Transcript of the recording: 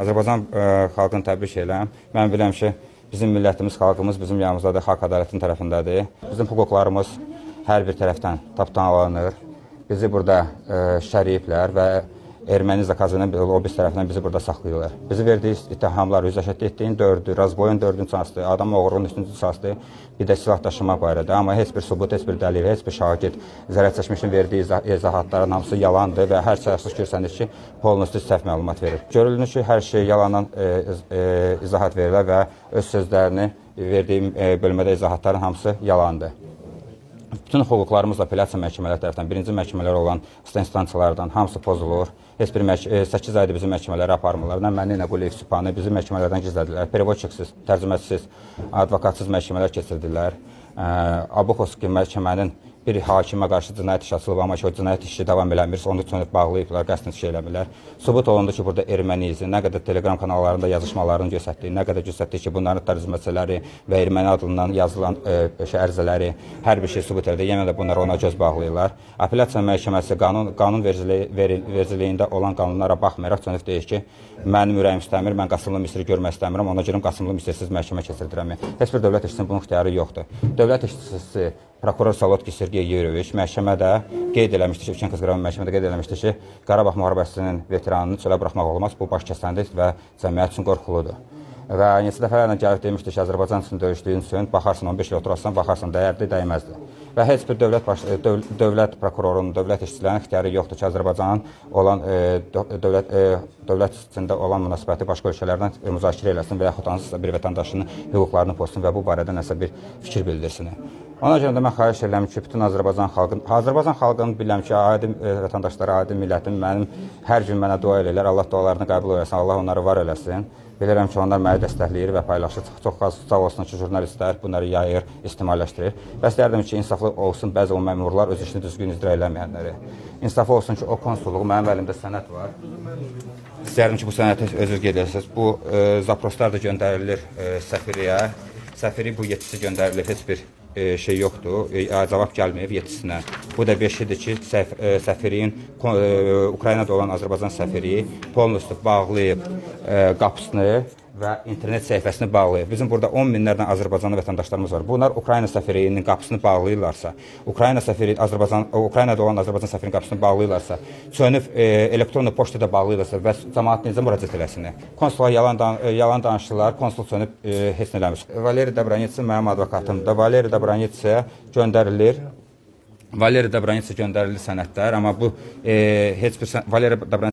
Azərbaycan xalqını təbrik edirəm. Mən biləm ki, bizim millətimiz, xalqımız bizim yanımızdadır, haqq ədalətinin tərəfindədir. Bizim hüquqlarımız hər bir tərəfdən tapdanlanır. Bizi burada şəriyiblər və erməni zakazının o biz tərəfindən bizi burada saxlayırlar. Bizi verdiyi ittihamlar, üzləşət etdiyin 4-dür, Razboyun 4-cü çasdır, adam oğurluğun 3-cü çasdır, bir də silah daşıma barədə. Amma heç bir sübut, heç bir dəlil, heç bir şahid zərər çəkmişin verdiyi izahatların hamısı yalandır və hər şəxs görsənir ki, polnusuz səhv məlumat verir. Görülür ki, hər şey yalandan izahat verirlər və öz sözlərini verdiyim bölmədə izahatların hamısı yalandır. Bütün hüquqlarımız apellyasiya məhkəmələri tərəfindən, birinci məhkəmələr olan instansiyalardan hamısı pozulur. Heç bir 8 aydır bizim məhkəmələri aparmırlar. Nə mənni, nə Quliyev Sübhanı bizi məhkəmələrdən gizlədilər. Perivodçiksiz, tərcüməsiz, advokatsız məhkəmələr keçirdilər. Abuxovski məhkəmənin bir hakimə qarşı cinayət işi açılıb, amma ki, o cinayət işi davam eləmir, onu çönüb bağlayıblar, qəsdən şey eləmirlər. Sübut olundu ki, burada erməni izi, nə qədər telegram kanallarında yazışmalarını göstərdiyi, nə qədər göstərdiyi ki, bunların tərcüməçiləri və erməni adından yazılan ərizələri, hər bir şey sübut edir. Yenə də bunlar ona göz bağlayırlar. Apellyasiya məhkəməsi qanun vericiliyində olan qanunlara baxmayaraq çönüb deyir ki, mənim ürəyim istəmir, mən Qasımlı Misri görmək istəmirəm, ona görə Qasımlı Misirsiz məhkəmə keçirdirəm. Heç bir dövlət işçisinin bunun ixtiyarı yoxdur. Dövlət işçisi prokuror Salotki Sergey Yuriyeviç məhkəmədə qeyd eləmişdi ki, Üçən Qızqıran məhkəmədə qeyd eləmişdi ki, Qarabağ müharibəsinin veteranını çölə buraxmaq olmaz, bu baş kəsəndir və cəmiyyət üçün qorxuludur. Və neçə dəfələrlə gəlib demişdi ki, Azərbaycan üçün döyüşdüyün üçün baxarsan 15 il oturarsan, baxarsan dəyərli, dəyməzdi. Və heç bir dövlət prokurorunun, dövlət işçilərinin ixtiyarı yoxdur ki, Azərbaycanın olan dövlət içində olan münasibəti başqa ölkələrdən müzakirə eləsin və yaxud hansısa bir vətəndaşının hüquqlarını pozsun və bu barədə nəsə bir fikir bildirsin. Ona görə də mən xahiş edirəm ki, bütün Azərbaycan xalqını bilirəm ki, adi vətəndaşları, adi millətim mənim hər gün mənə dua edirlər. Allah dualarını qəbul eləsin, Allah onları var eləsin. Bilirəm ki, onlar məni dəstəkləyir və paylaşır. Çox sağ olsun ki, jurnalistlər bunları yayır, istimalləşdirir. Və istərdim ki, insaflı olsun bəzi o məmurlar öz işini düzgün icra eləməyənləri. İnsaflı olsun ki, o konsulluğu, mənim əlimdə sənəd var. İstərdim ki, bu sənəti özünüz qeyd edirsiniz. Bu zaproslar da göndərilir səfiriyə. Səfiri bu yetkisi göndərilir, heç bir şey yoxdur, cavab gəlməyib yetkisinə. Bu da 5-dir ki, səfirin, Ukraynada olan Azərbaycan səfiri polnuslu bağlayıb qapısını və internet səhifəsini bağlayıb. Bizim burada 10 minlərdən Azərbaycanlı vətəndaşlarımız var. Bunlar Ukrayna səfirinin qapısını bağlayırlarsa, Ukraynada olan Azərbaycan səfirinin qapısını bağlayırlarsa, çönüb elektron poçtada bağlayırlarsa və cəmaat necə müraciət eləsin? Konsullar yalan danışırlar, konsul çönüb heç nə eləmir. Valeri Dabranitsa mənim advokatımdır. Valeri Dabranitsaya göndərilir sənədlər, amma bu heç bir Valeri Dabranitsa